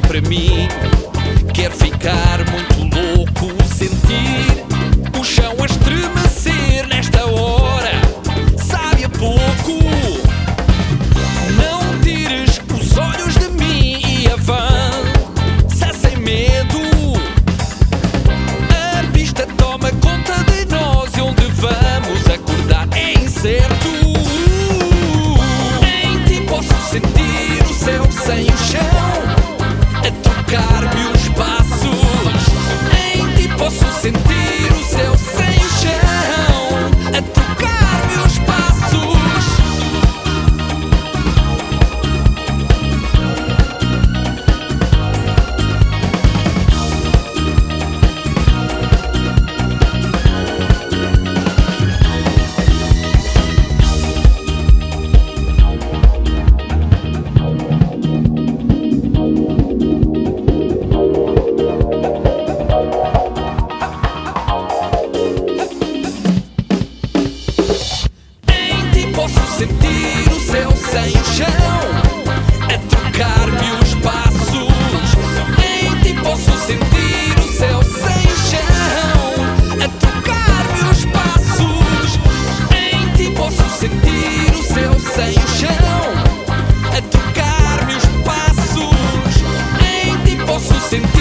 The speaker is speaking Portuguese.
para mim. Quero ficar muito louco, sentir o chão a estremecer nesta hora, sabe a pouco. Não tires os olhos de mim e avança sem medo. A pista toma conta de nós e onde vamos acordar é incerto. Em ti posso sentir o céu sem o chão a trocar-me os passos. Em ti posso sentir o céu sem o chão a trocar-me os passos. Posso sentir o céu sem o chão a trocar-me os passos. Em ti posso sentir o céu sem o chão a trocar-me os passos. Em ti posso sentir o céu sem o chão a trocar-me os passos. Em ti posso sentir